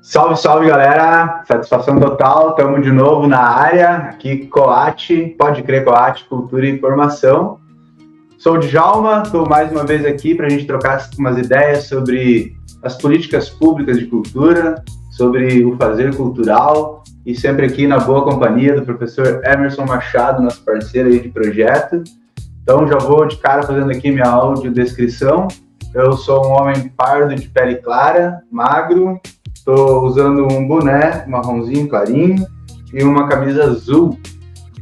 Salve, salve, galera! Satisfação total, estamos de novo na área, aqui Coate, pode crer Coate, Cultura e Informação. Sou o Djalma, estou mais uma vez aqui para a gente trocar umas ideias sobre as políticas públicas de cultura, sobre o fazer cultural e sempre aqui na boa companhia do professor Emerson Machado, nosso parceiro aí de projeto. Então já vou de cara fazendo aqui minha audiodescrição. Eu sou um homem pardo de pele clara, magro. Estou usando um boné marronzinho clarinho e uma camisa azul.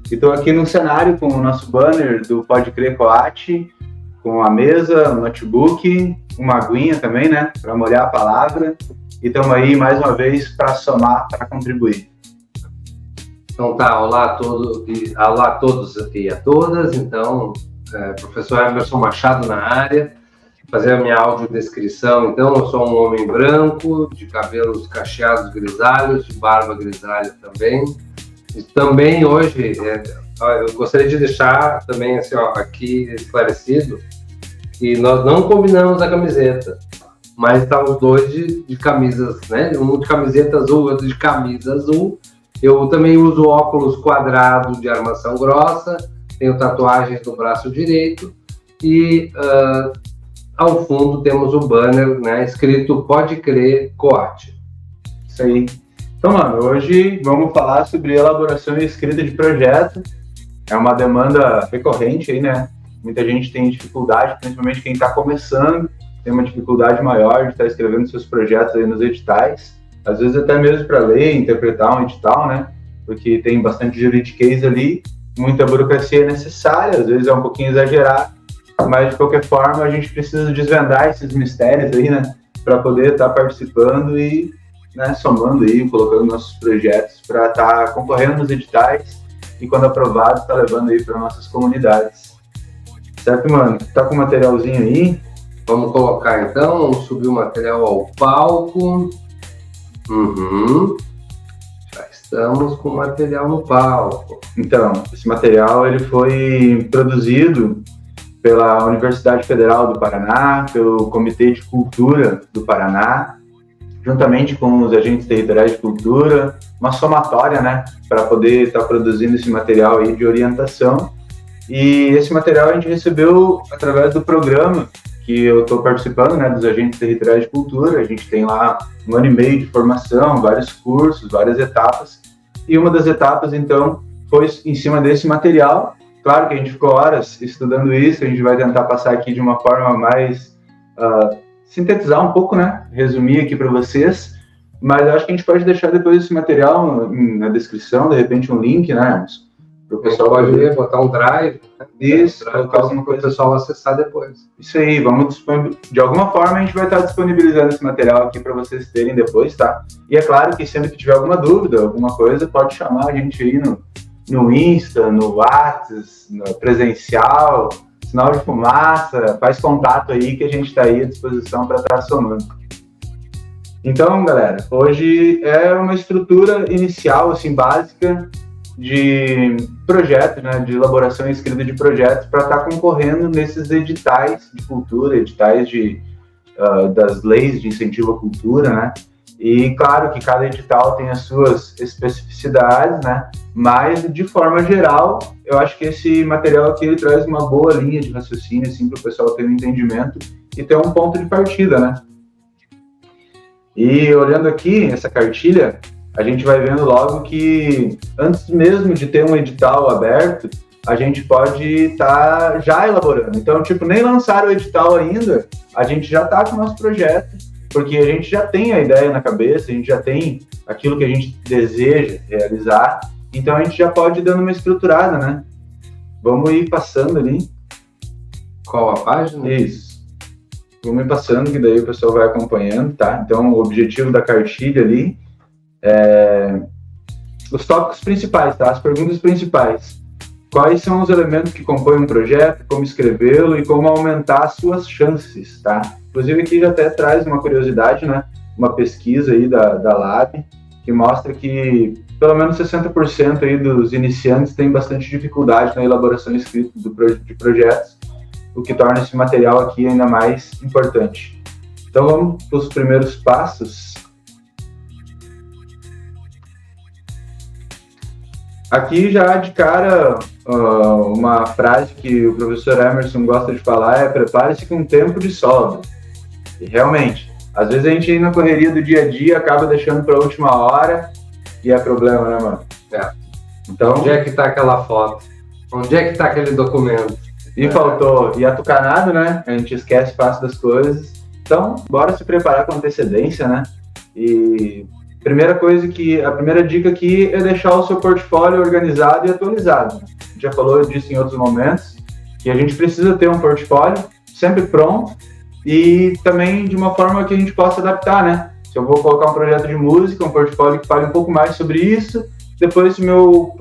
E estou aqui no cenário com o nosso banner do Pode Crer Coate, com a mesa, um notebook, uma aguinha também, né, para molhar a palavra. E estamos aí mais uma vez para somar, para contribuir. Então tá, olá a todos e a todas. Então, professor Emerson Machado na área. Fazer a minha audiodescrição. Então, eu sou um homem branco, de cabelos cacheados grisalhos, de barba grisalha também. E também hoje, eu gostaria de deixar também assim, aqui esclarecido que nós não combinamos a camiseta, mas tá os dois de camisas, né? Um de camiseta azul, outro de camisa azul. Eu também uso óculos quadrado de armação grossa, tenho tatuagens no braço direito e ao fundo temos o banner, né, escrito Pode Crer Coate. Isso aí. Então, mano, hoje vamos falar sobre elaboração e escrita de projeto. É uma demanda recorrente aí, né? Muita gente tem dificuldade, principalmente quem está começando, tem uma dificuldade maior de estar escrevendo seus projetos aí nos editais. Às vezes até mesmo para ler, interpretar um edital, né? Porque tem bastante juridiquês ali, muita burocracia é necessária, às vezes é um pouquinho exagerado. Mas, de qualquer forma, a gente precisa desvendar esses mistérios aí, né? Para poder estar participando e, né, somando aí, colocando nossos projetos para estar concorrendo nos editais e, quando aprovado, estar levando aí para nossas comunidades. Certo, mano? Tá com o materialzinho aí? Vamos colocar, então, vamos subir o material ao palco. Já estamos com o material no palco. Então, esse material ele foi produzido pela Universidade Federal do Paraná, pelo Comitê de Cultura do Paraná, juntamente com os agentes territoriais de cultura, uma somatória, né, para poder estar produzindo esse material aí de orientação. E esse material a gente recebeu através do programa que eu estou participando, né, dos agentes territoriais de cultura. A gente tem lá 1 ano e meio de formação, vários cursos, várias etapas. E uma das etapas, então, foi em cima desse material. Claro que a gente ficou horas estudando isso, a gente vai tentar passar aqui de uma forma mais, sintetizar um pouco, né? Resumir aqui para vocês, mas eu acho que a gente pode deixar depois esse material na descrição, de repente um link, né? Para o pessoal pode ler, botar um drive. Isso, colocar alguma coisa para o pessoal acessar depois. Isso aí, de alguma forma a gente vai estar disponibilizando esse material aqui para vocês terem depois, tá? E é claro que sempre que tiver alguma dúvida, alguma coisa, pode chamar a gente aí no Insta, no WhatsApp, no presencial, sinal de fumaça, faz contato aí que a gente está aí à disposição para estar somando. Então, galera, hoje é uma estrutura inicial, assim, básica de projetos, né, de elaboração e escrita de projetos para estar concorrendo nesses editais de cultura, editais das leis de incentivo à cultura, né? E claro que cada edital tem as suas especificidades, né? Mas, de forma geral, eu acho que esse material aqui ele traz uma boa linha de raciocínio, assim, para o pessoal ter um entendimento e ter um ponto de partida, né? E olhando aqui essa cartilha, a gente vai vendo logo que antes mesmo de ter um edital aberto, a gente pode estar já elaborando. Então, tipo, nem lançaram o edital ainda, a gente já está com o nosso projeto, porque a gente já tem a ideia na cabeça, a gente já tem aquilo que a gente deseja realizar, então a gente já pode ir dando uma estruturada, né? Vamos ir passando ali. Qual a página? Isso. Vamos ir passando, que daí o pessoal vai acompanhando, tá? Então, o objetivo da cartilha ali é os tópicos principais, tá? As perguntas principais. Quais são os elementos que compõem um projeto, como escrevê-lo e como aumentar as suas chances, tá? Inclusive aqui já até traz uma curiosidade, né? Uma pesquisa aí da Lab, que mostra que pelo menos 60% aí dos iniciantes têm bastante dificuldade na elaboração e escrita de projetos, o que torna esse material aqui ainda mais importante. Então vamos para os primeiros passos. Aqui já de cara, uma frase que o professor Emerson gosta de falar é: prepare-se com tempo de sobra. E realmente, às vezes a gente na correria do dia a dia acaba deixando para a última hora e é problema, né, mano? Então, onde é que tá aquela foto? Onde é que tá aquele documento? E faltou, e atucanado, né? A gente esquece fácil das coisas. Então, bora se preparar com antecedência, né? E a primeira dica aqui é deixar o seu portfólio organizado e atualizado. A gente já falou disso em outros momentos, que a gente precisa ter um portfólio sempre pronto e também de uma forma que a gente possa adaptar, né? Se eu vou colocar um projeto de música, um portfólio que fale um pouco mais sobre isso, depois se meu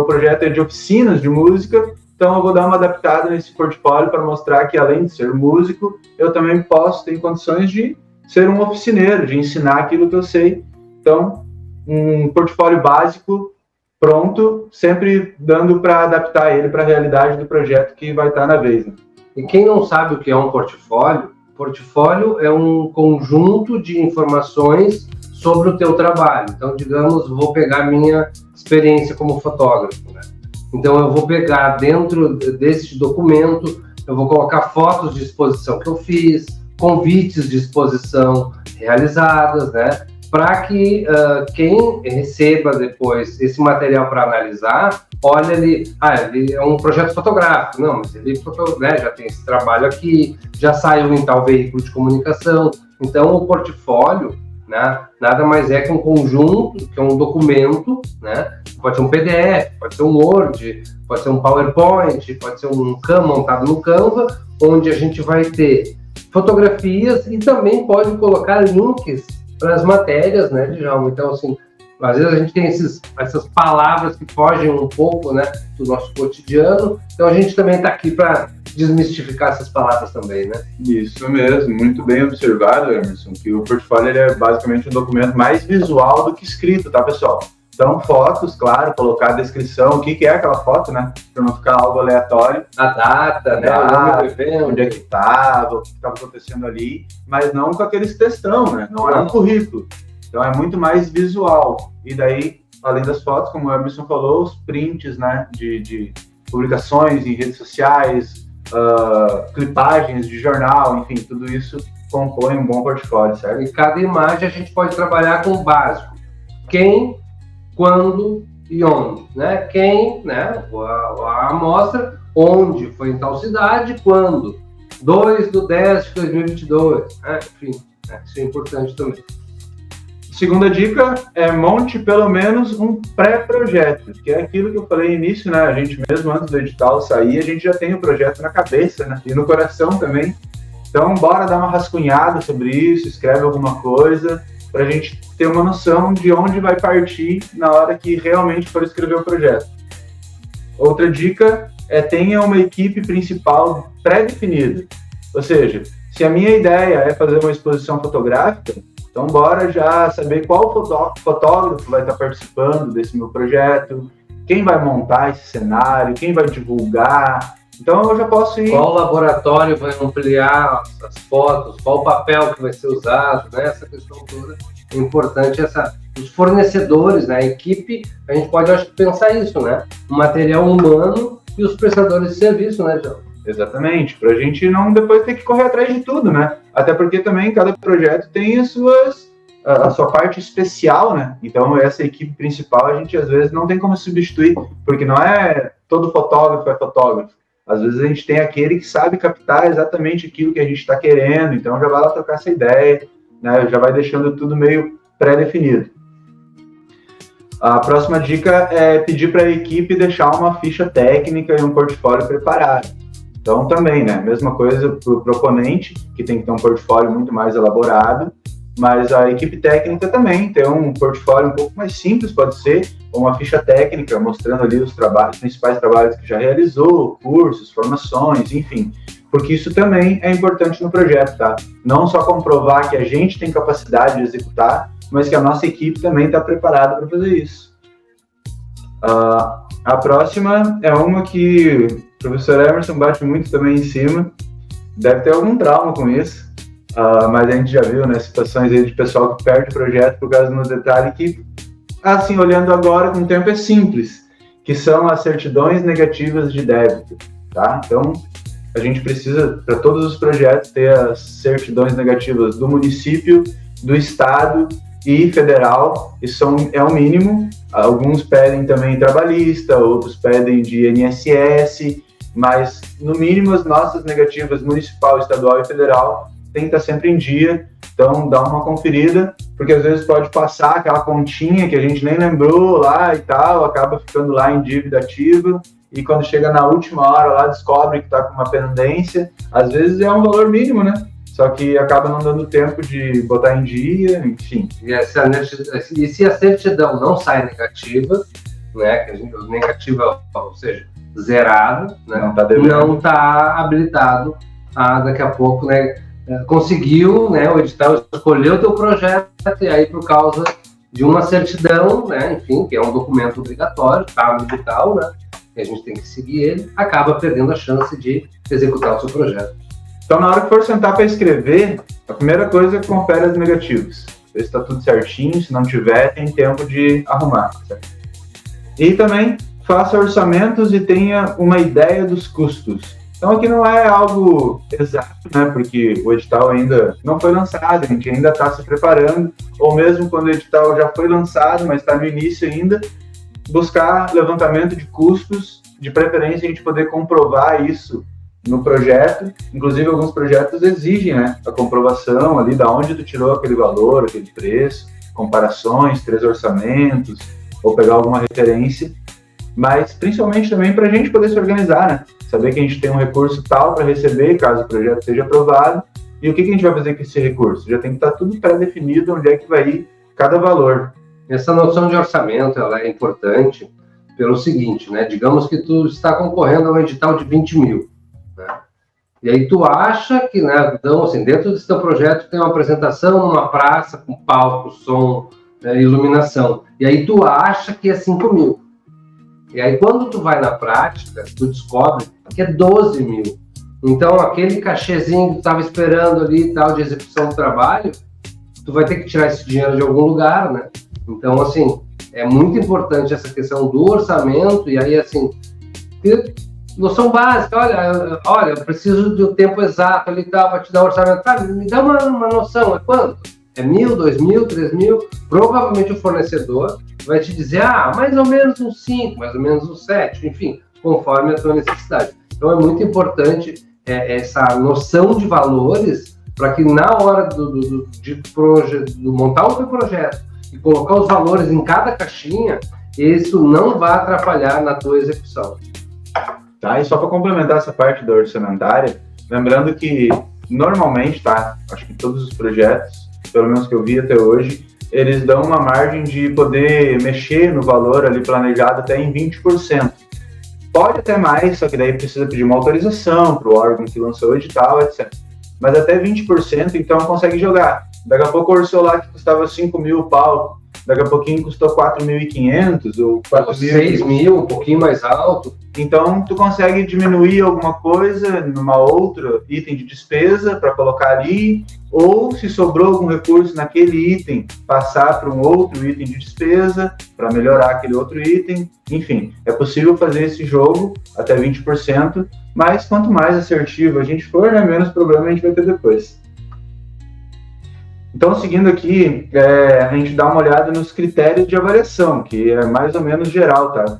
projeto é de oficinas de música, então eu vou dar uma adaptada nesse portfólio para mostrar que além de ser músico, eu também posso ter condições de ser um oficineiro, de ensinar aquilo que eu sei. Então, um portfólio básico, pronto, sempre dando para adaptar ele para a realidade do projeto que vai estar na vez. Né? E quem não sabe o que é um portfólio é um conjunto de informações sobre o teu trabalho. Então, digamos, vou pegar minha experiência como fotógrafo, né? Então, eu vou pegar dentro desse documento, eu vou colocar fotos de exposição que eu fiz, convites de exposição realizadas, né? Para que quem receba depois esse material para analisar, olha ali, ele é um projeto fotográfico, não, mas ele já tem esse trabalho aqui, já saiu em tal veículo de comunicação. Então, o portfólio, né, nada mais é que um conjunto, que é um documento, né? Pode ser um PDF, pode ser um Word, pode ser um PowerPoint, pode ser um montado no Canva, onde a gente vai ter fotografias e também pode colocar links para as matérias, né, Djalma? Então, assim, às vezes a gente tem essas palavras que fogem um pouco, né, do nosso cotidiano, então a gente também está aqui para desmistificar essas palavras também, né? Isso mesmo, muito bem observado, Emerson, que o portfólio ele é basicamente um documento mais visual do que escrito, tá, pessoal? Então, fotos, claro, colocar a descrição, o que é aquela foto, né? Para não ficar algo aleatório. A data, né? O nome do evento. Onde é que estava, o que estava acontecendo ali, mas não com aqueles textão, né? Não é um currículo. Então, é muito mais visual. E daí, além das fotos, como o Emerson falou, os prints, né? De publicações em redes sociais, clipagens de jornal, enfim, tudo isso compõe um bom portfólio, certo? E cada imagem a gente pode trabalhar com o básico. Quem, quando e onde, né? Quem, né? A amostra, onde foi em tal cidade, quando. 2/10/2022, né? Enfim, né? Isso é importante também. Segunda dica é monte pelo menos um pré-projeto, que é aquilo que eu falei no início, né? A gente mesmo antes do edital sair, a gente já tem o projeto na cabeça, né? E no coração também. Então, bora dar uma rascunhada sobre isso, escreve alguma coisa, para a gente ter uma noção de onde vai partir na hora que realmente for escrever o projeto. Outra dica é tenha uma equipe principal pré-definida. Ou seja, se a minha ideia é fazer uma exposição fotográfica, então bora já saber qual fotógrafo vai estar participando desse meu projeto, quem vai montar esse cenário, quem vai divulgar. Então eu já posso ir... Qual laboratório vai ampliar as fotos, qual o papel que vai ser usado, né? Essa questão toda é importante. Os fornecedores, né? A equipe, a gente pode, acho, pensar isso, né? O material humano e os prestadores de serviço, né, João? Exatamente, para a gente não depois ter que correr atrás de tudo, né? Até porque também cada projeto tem a sua parte especial, né? Então essa equipe principal a gente às vezes não tem como substituir, porque não é todo fotógrafo é fotógrafo. Às vezes a gente tem aquele que sabe captar exatamente aquilo que a gente está querendo, então já vai lá trocar essa ideia, né? Já vai deixando tudo meio pré-definido. A próxima dica é pedir para a equipe deixar uma ficha técnica e um portfólio preparado. Então também, né? Mesma coisa para o proponente, que tem que ter um portfólio muito mais elaborado, mas a equipe técnica também tem um portfólio um pouco mais simples, pode ser, ou uma ficha técnica, mostrando ali os principais trabalhos que já realizou, cursos, formações, enfim. Porque isso também é importante no projeto, tá? Não só comprovar que a gente tem capacidade de executar, mas que a nossa equipe também está preparada para fazer isso. A próxima é uma que o professor Emerson bate muito também em cima, deve ter algum trauma com isso, mas a gente já viu, né, situações aí de pessoal que perde o projeto por causa de um detalhe que, assim, olhando agora com o tempo é simples, que são as certidões negativas de débito, tá? Então, a gente precisa, para todos os projetos, ter as certidões negativas do município, do estado e federal, isso é o mínimo. Alguns pedem também trabalhista, outros pedem de INSS, mas, no mínimo, as nossas negativas municipal, estadual e federal tem que estar sempre em dia. Então, dá uma conferida, porque às vezes pode passar aquela continha que a gente nem lembrou lá e tal, acaba ficando lá em dívida ativa, e quando chega na última hora lá, descobre que está com uma pendência. Às vezes é um valor mínimo, né? Só que acaba não dando tempo de botar em dia, enfim. E se a certidão não sai negativa, né, que a gente, negativa, ou seja, zerada, né, não está habilitado a, daqui a pouco, né, conseguiu, né, o edital escolheu o teu projeto, e aí por causa de uma certidão, né, enfim, que é um documento obrigatório, tá no edital, né, que a gente tem que seguir ele, acaba perdendo a chance de executar o seu projeto. Então, na hora que for sentar para escrever, a primeira coisa é que confere as negativas. Ver se está tudo certinho, se não tiver, tem tempo de arrumar. Certo? E também faça orçamentos e tenha uma ideia dos custos. Então, aqui não é algo exato, né? Porque o edital ainda não foi lançado, a gente ainda está se preparando, ou mesmo quando o edital já foi lançado, mas está no início ainda, buscar levantamento de custos, de preferência a gente poder comprovar isso no projeto. Inclusive, alguns projetos exigem, né, a comprovação ali de onde tu tirou aquele valor, aquele preço, comparações, 3 orçamentos, ou pegar alguma referência, mas principalmente também para a gente poder se organizar, né? Saber que a gente tem um recurso tal para receber, caso o projeto seja aprovado, e o que a gente vai fazer com esse recurso? Já tem que estar tudo pré-definido, onde é que vai ir cada valor. Essa noção de orçamento, ela é importante pelo seguinte, né? Digamos que tu está concorrendo a um edital de 20 mil, né? E aí tu acha que, né, então, assim, dentro desse teu projeto tem uma apresentação numa praça com palco, som, iluminação. E aí tu acha que é 5 mil. E aí quando tu vai na prática, tu descobre que é 12 mil. Então aquele cachezinho que tu estava esperando ali e tal de execução do trabalho, tu vai ter que tirar esse dinheiro de algum lugar, né? Então, assim, é muito importante essa questão do orçamento, e aí, assim, ter noção básica, olha, eu preciso de um tempo exato ali e tal, para te dar um orçamento. Me dá uma noção, é quanto? É 1.000, 2.000, 3.000? Provavelmente o fornecedor vai te dizer, mais ou menos uns 5, mais ou menos uns 7, enfim, conforme a tua necessidade. Então, é muito importante essa noção de valores, para que na hora de montar o teu projeto, e colocar os valores em cada caixinha, isso não vai atrapalhar na tua execução. Tá, e só para complementar essa parte da orçamentária, lembrando que normalmente, tá, acho que todos os projetos, pelo menos que eu vi até hoje, eles dão uma margem de poder mexer no valor ali planejado até em 20%. Pode até mais, só que daí precisa pedir uma autorização para o órgão que lançou o edital, etc. Mas até 20%, então consegue jogar. Daqui a pouco orçou lá que custava 5 mil o palco, daqui a pouquinho custou 4.500 ou 6 mil, um pouquinho mais alto. Então, tu consegue diminuir alguma coisa numa outra item de despesa para colocar ali, ou se sobrou algum recurso naquele item, passar para um outro item de despesa para melhorar aquele outro item. Enfim, é possível fazer esse jogo até 20%, mas quanto mais assertivo a gente for, né, menos problema a gente vai ter depois. Então, seguindo aqui, a gente dá uma olhada nos critérios de avaliação, que é mais ou menos geral, tá?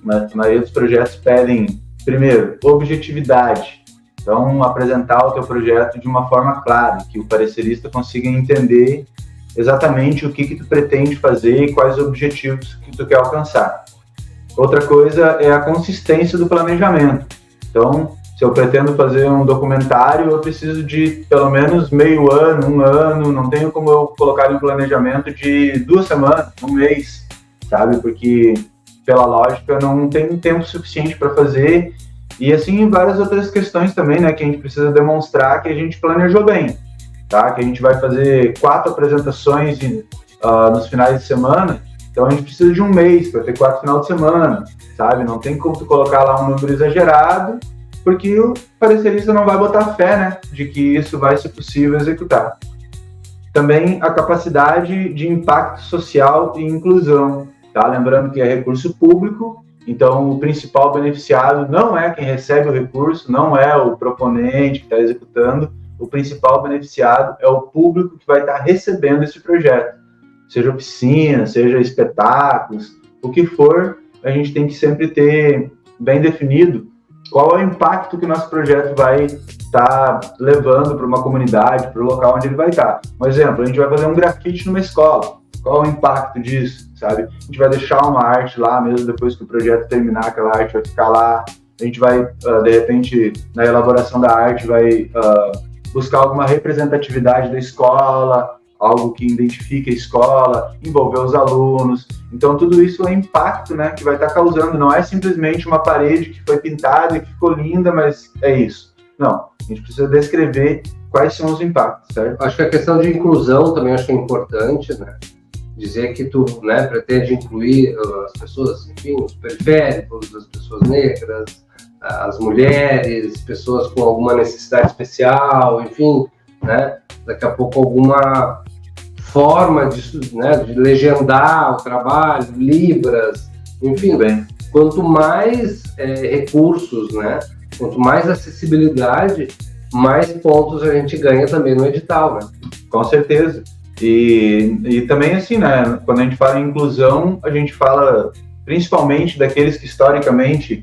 A maioria dos projetos pedem, primeiro, objetividade. Então, apresentar o teu projeto de uma forma clara, que o parecerista consiga entender exatamente o que tu pretende fazer e quais objetivos que tu quer alcançar. Outra coisa é a consistência do planejamento. Então, se eu pretendo fazer um documentário, eu preciso de pelo menos meio ano, 1 ano, não tenho como eu colocar em planejamento de 2 semanas, 1 mês, sabe? Porque, pela lógica, não tem tempo suficiente para fazer. E assim, várias outras questões também, né, que a gente precisa demonstrar que a gente planejou bem, tá? Que a gente vai fazer 4 apresentações nos finais de semana, então a gente precisa de 1 mês para ter 4 finais de semana, sabe? Não tem como tu colocar lá um número exagerado, porque o parecerista não vai botar fé, né, de que isso vai ser possível executar. Também a capacidade de impacto social e inclusão, tá? Lembrando que é recurso público, Então, o principal beneficiado não é quem recebe o recurso, não é o proponente que está executando, o principal beneficiado é o público que vai estar recebendo esse projeto. Seja oficina, seja espetáculos, o que for, a gente tem que sempre ter bem definido qual é o impacto que o nosso projeto vai estar levando para uma comunidade, para o local onde ele vai estar. Um exemplo, a gente vai fazer um grafite numa escola. Qual é o impacto disso, sabe? A gente vai deixar uma arte lá mesmo depois que o projeto terminar, aquela arte vai ficar lá. A gente vai, de repente, na elaboração da arte, vai buscar alguma representatividade da escola, algo que identifique a escola, envolver os alunos. Então, tudo isso é impacto, né, que vai estar causando. Não é simplesmente uma parede que foi pintada e que ficou linda, mas é isso. Não, a gente precisa descrever quais são os impactos, certo? Acho que a questão de inclusão também acho que é importante, né? Dizer que tu, né, pretende incluir as pessoas, enfim, os periféricos, as pessoas negras, as mulheres, pessoas com alguma necessidade especial, enfim, né? Daqui a pouco alguma forma de, né, de legendar o trabalho, libras, enfim, bem, quanto mais recursos, né, quanto mais acessibilidade, mais pontos a gente ganha também no edital, né? Com certeza. E também assim, né, quando a gente fala em inclusão, a gente fala principalmente daqueles que historicamente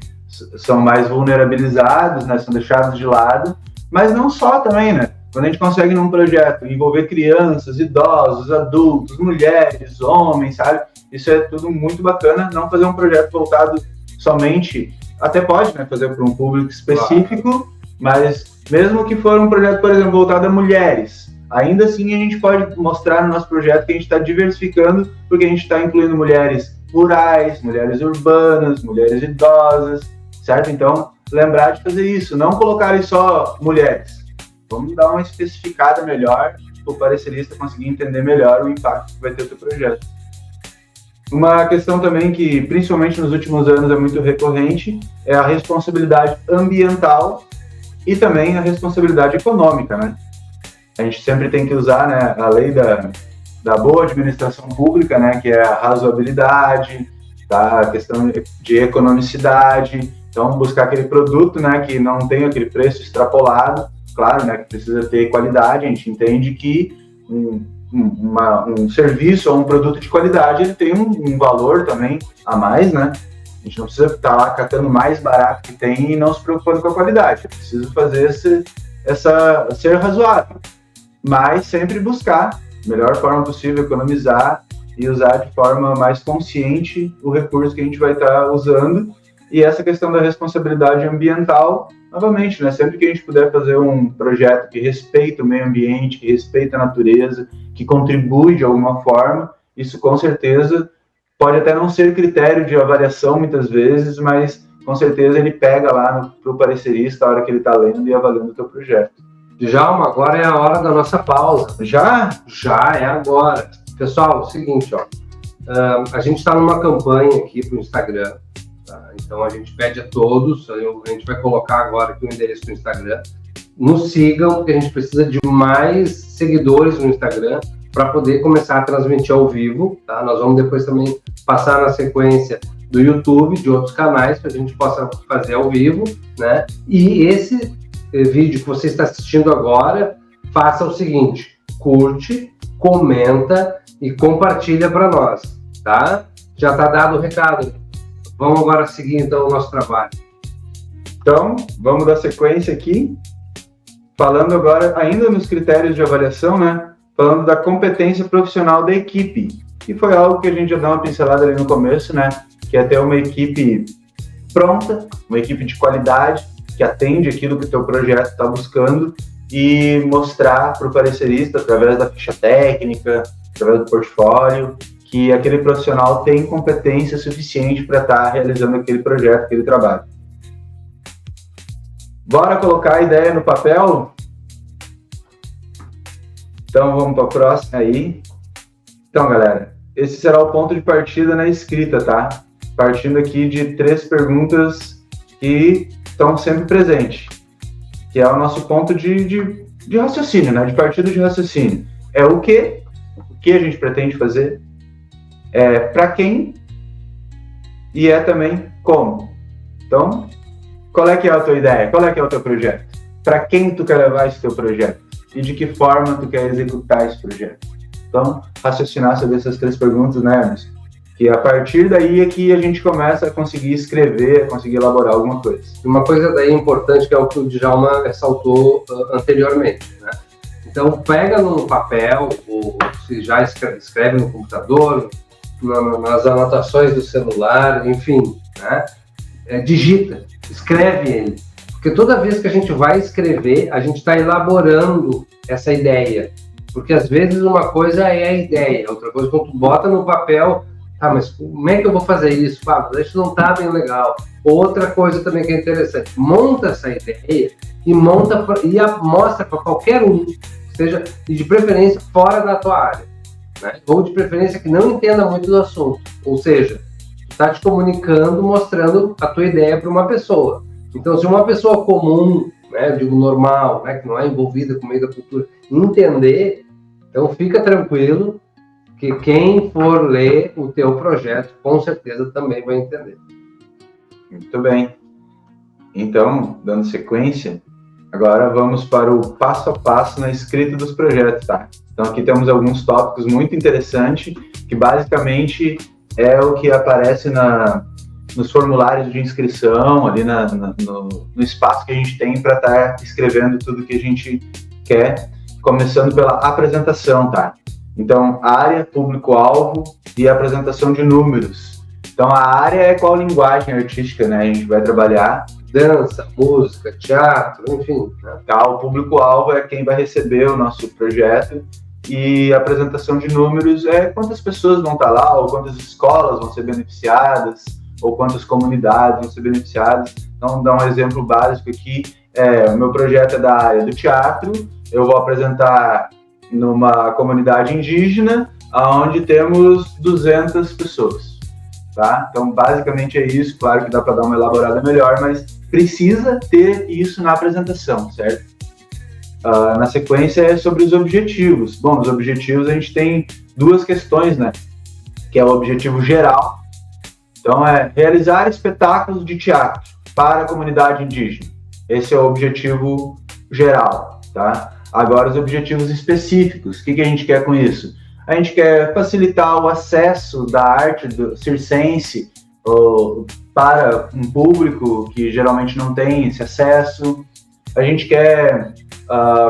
são mais vulnerabilizados, né, são deixados de lado, mas não só também, né? Quando a gente consegue num projeto envolver crianças, idosos, adultos, mulheres, homens, sabe? Isso é tudo muito bacana, não fazer um projeto voltado somente, até pode, né, fazer para um público específico, mas mesmo que for um projeto, por exemplo, voltado a mulheres, ainda assim a gente pode mostrar no nosso projeto que a gente está diversificando, porque a gente está incluindo mulheres rurais, mulheres urbanas, mulheres idosas, certo? Então, lembrar de fazer isso, não colocarem só mulheres. Vamos dar uma especificada melhor, para o parecerista conseguir entender melhor o impacto que vai ter o teu projeto. Uma questão também que, principalmente nos últimos anos, é muito recorrente, é a responsabilidade ambiental e também a responsabilidade econômica, né? A gente sempre tem que usar, né, a lei da boa administração pública, né, que é a razoabilidade, tá? A questão de economicidade, então buscar aquele produto, né, que não tem aquele preço extrapolado, claro, né, que precisa ter qualidade. A gente entende que um serviço ou um produto de qualidade, ele tem um valor também a mais, né? A gente não precisa estar lá catando mais barato que tem e não se preocupando com a qualidade. É preciso fazer ser razoável, mas sempre buscar a melhor forma possível, economizar e usar de forma mais consciente o recurso que a gente vai estar usando. E essa questão da responsabilidade ambiental, novamente, né, sempre que a gente puder fazer um projeto que respeita o meio ambiente, que respeita a natureza, que contribui de alguma forma, isso com certeza pode até não ser critério de avaliação muitas vezes, mas com certeza ele pega lá para o parecerista a hora que ele está lendo e avaliando o teu projeto. Djalma, agora é a hora da nossa pausa. Já? Já é agora. Pessoal, é o seguinte, ó, a gente está numa campanha aqui para o Instagram, tá? Então a gente pede a todos, a gente vai colocar agora aqui o endereço do Instagram, nos sigam, porque a gente precisa de mais seguidores no Instagram para poder começar a transmitir ao vivo, tá? Nós vamos depois também passar na sequência do YouTube, de outros canais, para a gente possa fazer ao vivo, né? E esse vídeo que você está assistindo agora, faça o seguinte: curte, comenta e compartilha para nós, tá? Já está dado o recado. Vamos agora seguir então o nosso trabalho. Então, vamos dar sequência aqui, falando agora ainda nos critérios de avaliação, né? Falando da competência profissional da equipe, que foi algo que a gente já deu uma pincelada ali no começo, né? Que é ter uma equipe pronta, uma equipe de qualidade, que atende aquilo que o teu projeto está buscando e mostrar para o parecerista, através da ficha técnica, através do portfólio, que aquele profissional tem competência suficiente para estar realizando aquele projeto, aquele trabalho. Bora colocar a ideia no papel? Então vamos para a próxima aí. Então, galera, esse será o ponto de partida na escrita, tá? Partindo aqui de 3 perguntas que estão sempre presentes, que é o nosso ponto de raciocínio, né? De partida de raciocínio. É o que a gente pretende fazer, para quem, e é também Como? Então, qual é que é a tua ideia? Qual é que é o teu projeto? Para quem tu quer levar esse teu projeto? E de que forma tu quer executar esse projeto? Então, raciocinar sobre essas 3 perguntas, né, Emerson? Que a partir daí é que a gente começa a conseguir escrever, a conseguir elaborar alguma coisa. Uma coisa daí importante que é o que o Djalma ressaltou anteriormente, né? Então, pega no papel, ou se já escreve no computador, nas anotações do celular, enfim, né? Digita, escreve ele. Porque toda vez que a gente vai escrever, a gente está elaborando essa ideia. Porque às vezes uma coisa é a ideia, outra coisa quando tu bota no papel, mas como é que eu vou fazer isso? Isso não está bem legal. Outra coisa também que é interessante, monta essa ideia e mostra para qualquer um, seja de preferência fora da tua área, né? Ou de preferência que não entenda muito do assunto. Ou seja, tu está te comunicando, mostrando a tua ideia para uma pessoa. Então, se uma pessoa comum, né, digo normal, né, que não é envolvida com o meio da cultura, entender, então fica tranquilo que quem for ler o teu projeto, com certeza também vai entender. Muito bem. Então, dando sequência, agora vamos para o passo a passo na escrita dos projetos, tá? Então, aqui temos alguns tópicos muito interessantes, que basicamente é o que aparece nos formulários de inscrição, ali no espaço que a gente tem para estar escrevendo tudo que a gente quer, começando pela apresentação, tá? Então, área, público-alvo e apresentação de números. Então, a área é qual linguagem artística, né? A gente vai trabalhar dança, música, teatro, enfim. Né? Tá, o público-alvo é quem vai receber o nosso projeto e a apresentação de números é quantas pessoas vão estar lá, ou quantas escolas vão ser beneficiadas, ou quantas comunidades vão ser beneficiadas. Então, dar um exemplo básico aqui, o meu projeto é da área do teatro, eu vou apresentar numa comunidade indígena, onde temos 200 pessoas, tá? Então, basicamente é isso, claro que dá para dar uma elaborada melhor, mas precisa ter isso na apresentação, certo? Na sequência é sobre os objetivos. Bom, nos objetivos a gente tem 2 questões, né? Que é o objetivo geral. Então, é realizar espetáculos de teatro para a comunidade indígena. Esse é o objetivo geral, tá? Agora, os objetivos específicos. O que a gente quer com isso? A gente quer facilitar o acesso da arte circense para um público que geralmente não tem esse acesso. A gente quer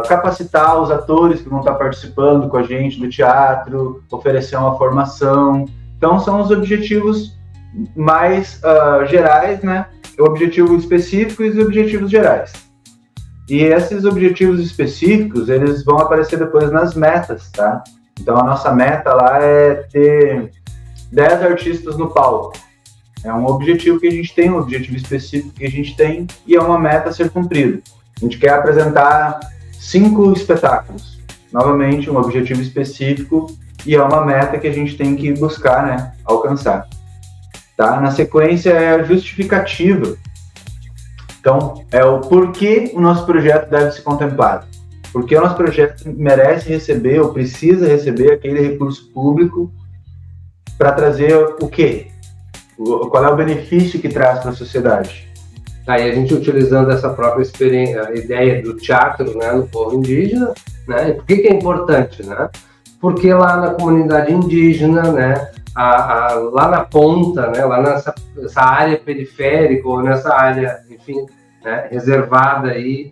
capacitar os atores que vão estar participando com a gente do teatro, oferecer uma formação. Então, são os objetivos mais gerais, né? O objetivo específico e os objetivos gerais. E esses objetivos específicos, eles vão aparecer depois nas metas, tá? Então, a nossa meta lá é ter 10 artistas no palco. É um objetivo que a gente tem, um objetivo específico que a gente tem, e é uma meta a ser cumprida. A gente quer apresentar 5 espetáculos. Novamente, um objetivo específico e é uma meta que a gente tem que buscar, né, alcançar. Tá? Na sequência é a justificativa. Então, é o porquê o nosso projeto deve ser contemplado. Porque o nosso projeto merece receber ou precisa receber aquele recurso público para trazer o quê? Qual é o benefício que traz para a sociedade? Aí a gente utilizando essa própria experiência, a ideia do teatro, né, no povo indígena, né? E por que é importante, né? Porque lá na comunidade indígena, né, lá na ponta, né, lá nessa área periférica ou nessa área, enfim, né, reservada aí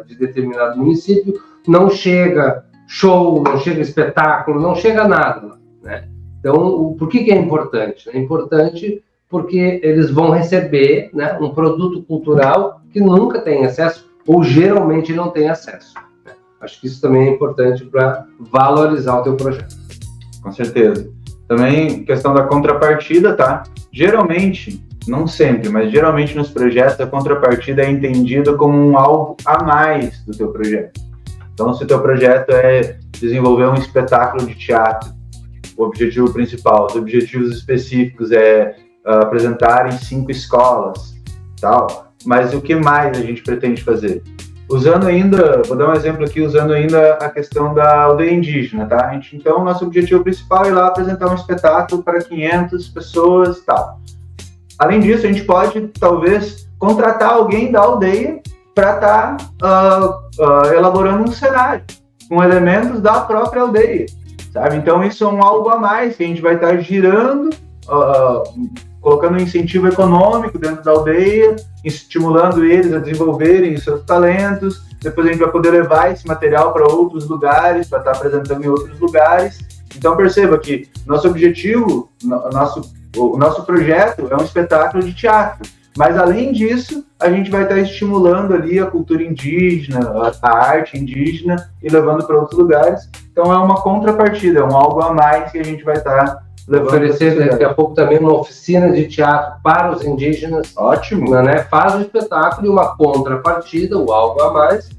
de determinado município, não chega show, não chega espetáculo, não chega nada, né? Então, por que é importante? É importante porque eles vão receber, né, um produto cultural que nunca tem acesso ou geralmente não tem acesso, né? Acho que isso também é importante para valorizar o teu projeto. Com certeza. Também questão da contrapartida, tá? Geralmente, não sempre, mas geralmente nos projetos a contrapartida é entendida como algo a mais do teu projeto. Então, se o teu projeto é desenvolver um espetáculo de teatro, o objetivo principal, os objetivos específicos é apresentar em 5 escolas, tal. Mas o que mais a gente pretende fazer? Usando ainda, vou dar um exemplo aqui, usando ainda a questão da aldeia indígena, tá? Então, nosso objetivo principal é ir lá apresentar um espetáculo para 500 pessoas, tal. Além disso, a gente pode, talvez, contratar alguém da aldeia para estar elaborando um cenário com elementos da própria aldeia, sabe? Então, isso é algo a mais que a gente vai estar girando, colocando um incentivo econômico dentro da aldeia, estimulando eles a desenvolverem os seus talentos. Depois a gente vai poder levar esse material para outros lugares, para estar apresentando em outros lugares. Então, perceba que nosso objetivo, o nosso projeto é um espetáculo de teatro. Mas, além disso, a gente vai estar estimulando ali a cultura indígena, a arte indígena e levando para outros lugares. Então, é uma contrapartida, é algo a mais que a gente vai estar levando. Oferecer daqui a pouco também uma oficina de teatro para os indígenas. Ótimo. Né? Faz o espetáculo e uma contrapartida, o algo a mais,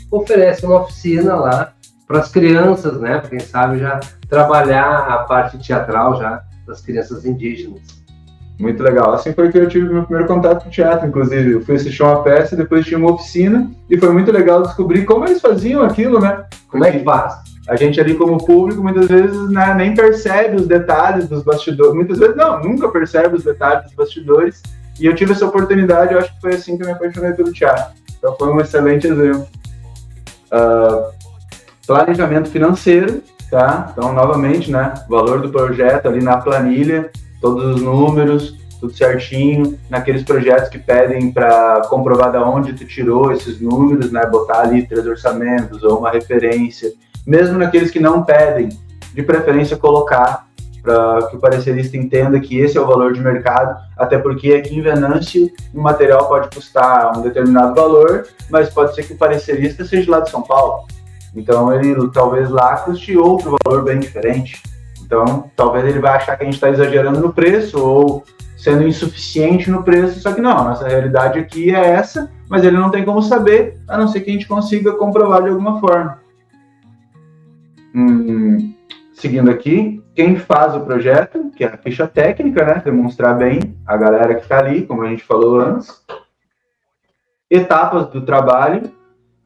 oferece uma oficina lá para as crianças, né? Para quem sabe já trabalhar a parte teatral já das crianças indígenas. Muito legal. Assim foi que eu tive meu primeiro contato com o teatro, inclusive. Eu fui assistir uma peça, depois tinha uma oficina, e foi muito legal descobrir como eles faziam aquilo, né? Como é que faz? A gente ali como público, muitas vezes, né, nem percebe os detalhes dos bastidores. Muitas vezes, não, nunca percebe os detalhes dos bastidores. E eu tive essa oportunidade, eu acho que foi assim que eu me apaixonei pelo teatro. Então foi um excelente exemplo. Planejamento financeiro, tá? Então, novamente, né, valor do projeto ali na planilha, todos os números, tudo certinho, naqueles projetos que pedem para comprovar de onde tu tirou esses números, né, botar ali 3 orçamentos ou uma referência, mesmo naqueles que não pedem, de preferência colocar para que o parecerista entenda que esse é o valor de mercado, até porque aqui em Venâncio um material pode custar um determinado valor, mas pode ser que o parecerista seja lá de São Paulo, então ele talvez lá custe outro valor bem diferente. Então, talvez ele vai achar que a gente está exagerando no preço ou sendo insuficiente no preço, só que não, a nossa realidade aqui é essa, mas ele não tem como saber, a não ser que a gente consiga comprovar de alguma forma. Seguindo aqui, quem faz o projeto, que é a ficha técnica, né, demonstrar bem a galera que está ali, como a gente falou antes. Etapas do trabalho,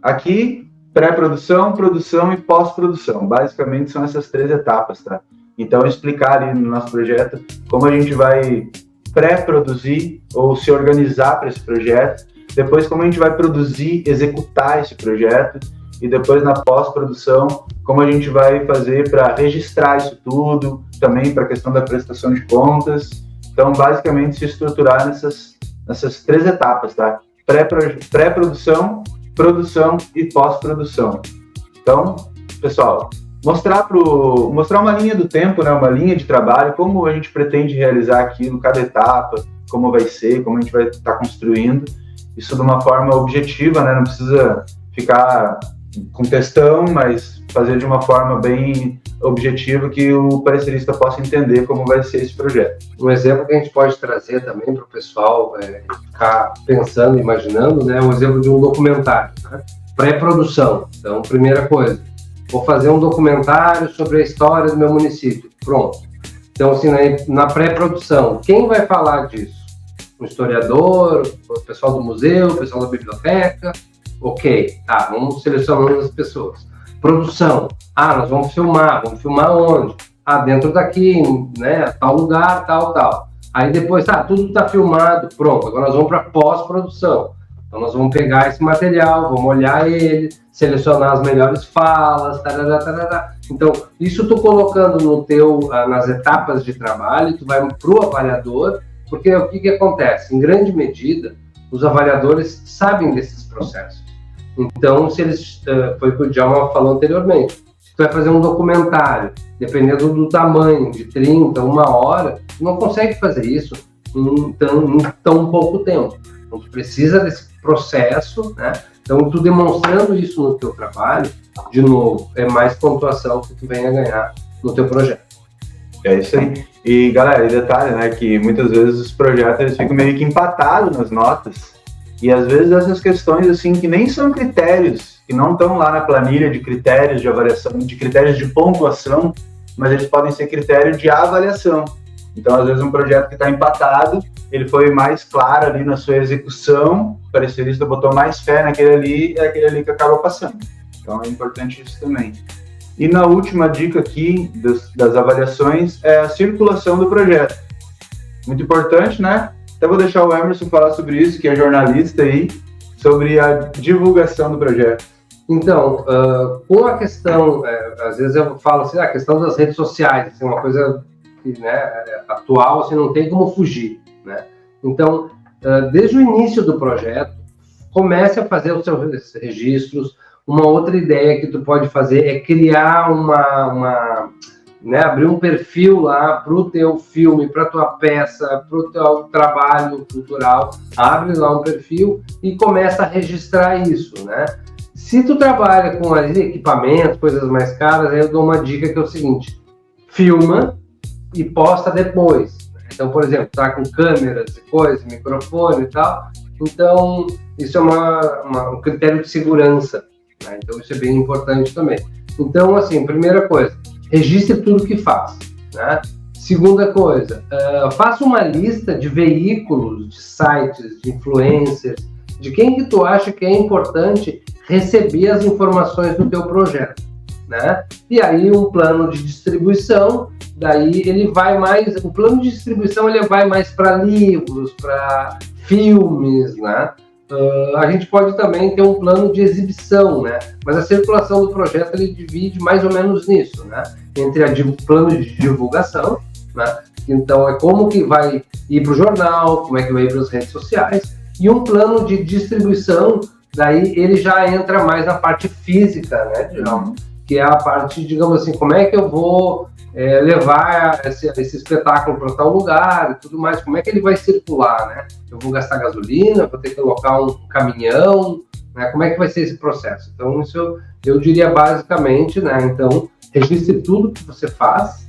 aqui, pré-produção, produção e pós-produção. Basicamente são essas 3 etapas, tá? Então, explicar ali no nosso projeto como a gente vai pré-produzir ou se organizar para esse projeto, depois como a gente vai produzir, executar esse projeto, e depois na pós-produção, como a gente vai fazer para registrar isso tudo, também para a questão da prestação de contas. Então, basicamente, se estruturar nessas 3 etapas, tá? Pré-produção, produção e pós-produção. Então, pessoal, mostrar uma linha do tempo, né, uma linha de trabalho, como a gente pretende realizar aquilo, cada etapa, como vai ser, como a gente vai estar construindo, isso de uma forma objetiva, né, não precisa ficar com textão, mas fazer de uma forma bem objetiva que o parecerista possa entender como vai ser esse projeto. Um exemplo que a gente pode trazer também para o pessoal ficar pensando, imaginando, né, é um exemplo de um documentário, né? Pré-produção. Então, primeira coisa, vou fazer um documentário sobre a história do meu município. Pronto. Então, assim, na pré-produção, quem vai falar disso? Um historiador, o pessoal do museu, o pessoal da biblioteca? Ok, tá, vamos selecionando as pessoas. Produção. Nós vamos filmar onde? Dentro daqui, né, tal lugar, tal. Aí depois, tudo está filmado, pronto, agora nós vamos para pós-produção. Então nós vamos pegar esse material, vamos olhar ele, selecionar as melhores falas, tarará. Então, isso tu colocando nas etapas de trabalho, tu vai pro avaliador, porque o que acontece? Em grande medida, os avaliadores sabem desses processos. Então, se eles, foi o que o Djalma falou anteriormente, se tu vai fazer um documentário, dependendo do tamanho, de 30, 1 hora, tu não consegue fazer isso em tão pouco tempo. Então, tu precisa desse processo, né? Então, tu demonstrando isso no teu trabalho, de novo, é mais pontuação que tu venha ganhar no teu projeto. É isso aí. E, galera, detalhe, né, que muitas vezes os projetos eles ficam meio que empatados nas notas. E, às vezes, essas questões, assim, que nem são critérios, que não estão lá na planilha de critérios de avaliação, de critérios de pontuação, mas eles podem ser critérios de avaliação. Então, às vezes, um projeto que está empatado, ele foi mais claro ali na sua execução, o parecerista botou mais fé naquele ali, é aquele ali que acaba passando. Então, é importante isso também. E na última dica aqui das avaliações é a circulação do projeto. Muito importante, né? Até vou deixar o Emerson falar sobre isso, que é jornalista aí, sobre a divulgação do projeto. Então, com a questão, às vezes eu falo assim, a questão das redes sociais, assim, uma coisa que, né, atual, assim, não tem como fugir, né? Então, desde o início do projeto, comece a fazer os seus registros. Uma outra ideia que tu pode fazer é criar né, abrir um perfil lá para o teu filme, para a tua peça, para o teu trabalho cultural. Abre lá um perfil e começa a registrar isso, né? Se tu trabalha com equipamentos, coisas mais caras, aí eu dou uma dica que é o seguinte: filma e posta depois. Então, por exemplo, tá com câmeras e coisas, microfone e tal. Então, isso é um critério de segurança, né? Então, isso é bem importante também. Então, assim, primeira coisa, registre tudo que faz, né? Segunda coisa, faça uma lista de veículos, de sites, de influencers, de quem que tu acha que é importante receber as informações do teu projeto, né? E aí um plano de distribuição, daí ele vai mais, o plano de distribuição ele vai mais para livros, para filmes, né? A gente pode também ter um plano de exibição, né? Mas a circulação do projeto ele divide mais ou menos nisso, né? Entre o plano de divulgação, né? Então é como que vai ir para o jornal, como é que vai ir para as redes sociais, e um plano de distribuição, daí ele já entra mais na parte física, né, Djalma? Que é a parte, digamos assim, como é que eu vou levar esse espetáculo para tal lugar e tudo mais, como é que ele vai circular, né? Eu vou gastar gasolina, vou ter que alocar um caminhão, né? Como é que vai ser esse processo? Então, isso eu diria basicamente, né? Então, registre tudo que você faz,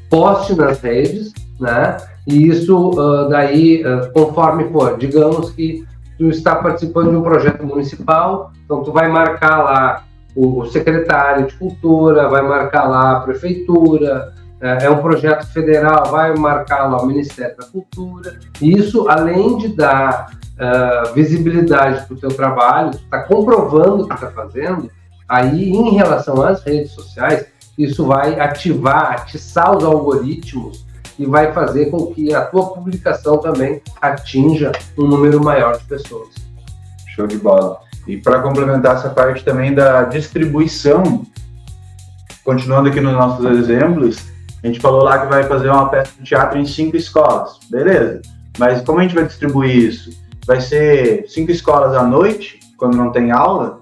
poste nas redes, né? E isso daí, conforme for, digamos que tu está participando de um projeto municipal, então tu vai marcar lá o secretário de cultura, vai marcar lá a prefeitura, é um projeto federal, vai marcar lá o Ministério da Cultura. E isso, além de dar visibilidade para o teu trabalho, tu está comprovando o que está fazendo, aí em relação às redes sociais, isso vai atiçar os algoritmos e vai fazer com que a tua publicação também atinja um número maior de pessoas. Show de bola. E para complementar essa parte também da distribuição, continuando aqui nos nossos exemplos, a gente falou lá que vai fazer uma peça de teatro em 5 escolas, beleza. Mas como a gente vai distribuir isso? Vai ser 5 escolas à noite, quando não tem aula?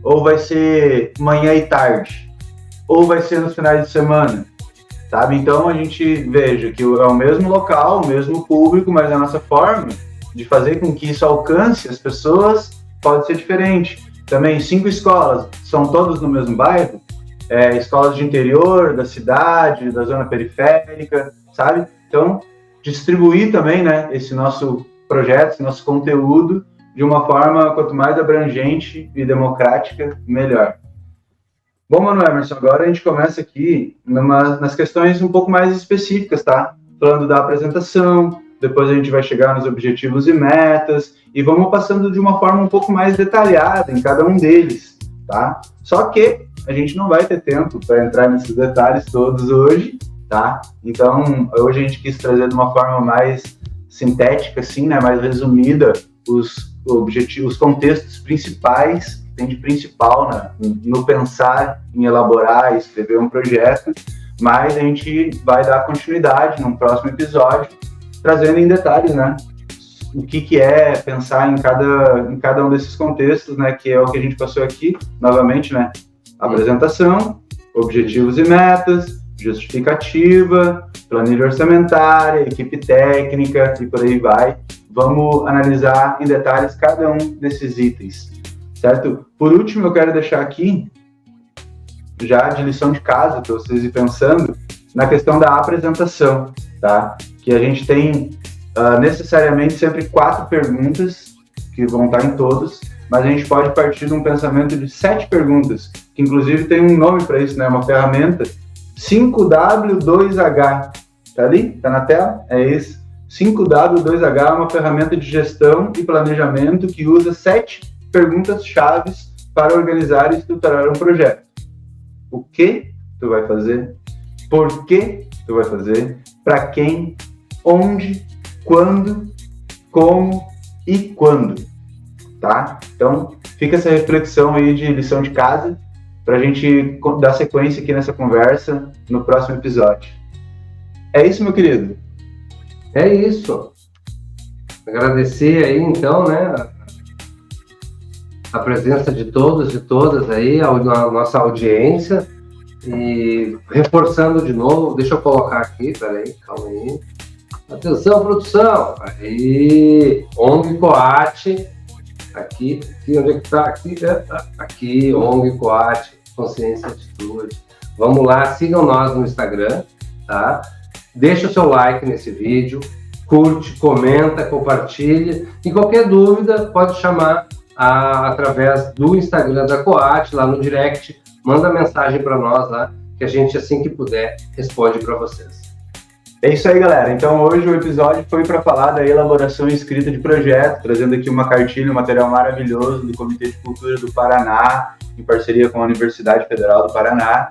Ou vai ser manhã e tarde? Ou vai ser nos finais de semana? Sabe? Então a gente veja que é o mesmo local, o mesmo público, mas a nossa forma de fazer com que isso alcance as pessoas pode ser diferente. Também 5 escolas, são todas no mesmo bairro? Escolas de interior, da cidade, da zona periférica, sabe? Então, distribuir também, né, esse nosso projeto, esse nosso conteúdo de uma forma quanto mais abrangente e democrática, melhor. Bom, Mano Emerson, agora a gente começa aqui nas questões um pouco mais específicas, tá? Falando da apresentação, depois a gente vai chegar nos objetivos e metas, e vamos passando de uma forma um pouco mais detalhada em cada um deles, tá? Só que a gente não vai ter tempo para entrar nesses detalhes todos hoje, tá? Então, hoje a gente quis trazer de uma forma mais sintética, assim, né? Mais resumida, os objetivos, os contextos principais, tem de principal, né? No pensar em elaborar e escrever um projeto, mas a gente vai dar continuidade num próximo episódio, trazendo em detalhes, né? O que é pensar em cada um desses contextos, né? Que é o que a gente passou aqui, novamente, né? Apresentação, objetivos e metas, justificativa, planilha orçamentária, equipe técnica e por aí vai. Vamos analisar em detalhes cada um desses itens, certo? Por último, eu quero deixar aqui, já de lição de casa, para vocês ir pensando, na questão da apresentação, tá? Que a gente tem necessariamente sempre 4 perguntas, que vão estar em todos, mas a gente pode partir de um pensamento de 7 perguntas, que inclusive tem um nome para isso, né? Uma ferramenta, 5W2H, tá ali? Tá na tela? É isso. 5W2H é uma ferramenta de gestão e planejamento que usa 7 perguntas-chave para organizar e estruturar um projeto. O que tu vai fazer? Por que tu vai fazer? Para quem? Onde? Quando? como e quando, tá? Então, fica essa reflexão aí de lição de casa para a gente dar sequência aqui nessa conversa no próximo episódio. É isso, meu querido? É isso. Agradecer aí, então, né, a presença de todos e todas aí, a nossa audiência, e reforçando de novo, deixa eu colocar aqui, peraí, calma aí. Atenção, produção! Aí, ONG Coate, aqui, onde é que tá? Aqui, ONG Coate, Consciência e Atitude. Vamos lá, sigam nós no Instagram, tá? Deixa o seu like nesse vídeo, curte, comenta, compartilha, e qualquer dúvida pode chamar através do Instagram da Coate, lá no direct, manda mensagem para nós lá, que a gente, assim que puder, responde para vocês. É isso aí, galera. Então, hoje o episódio foi para falar da elaboração e escrita de projeto, trazendo aqui uma cartilha, um material maravilhoso do Comitê de Cultura do Paraná, em parceria com a Universidade Federal do Paraná.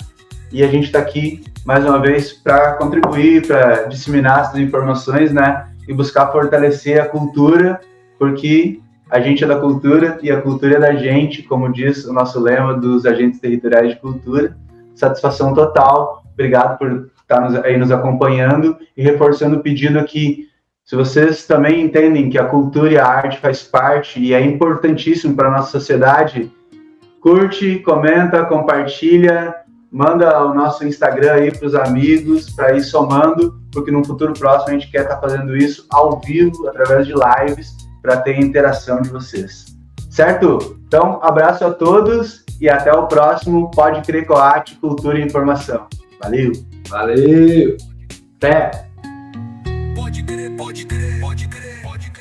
E a gente está aqui, mais uma vez, para contribuir, para disseminar essas informações, né? E buscar fortalecer a cultura, porque a gente é da cultura e a cultura é da gente, como diz o nosso lema dos agentes territoriais de cultura. Satisfação total. Obrigado por estar aí nos acompanhando e reforçando o pedido aqui. Se vocês também entendem que a cultura e a arte faz parte e é importantíssimo para a nossa sociedade, curte, comenta, compartilha, manda o nosso Instagram aí para os amigos, para ir somando, porque no futuro próximo a gente quer estar fazendo isso ao vivo, através de lives, para ter interação de vocês. Certo? Então, abraço a todos e até o próximo Pode Crer Coate, Cultura e Informação. Valeu! Valeu! Até! Pode crer, pode crer, pode crer, pode crer.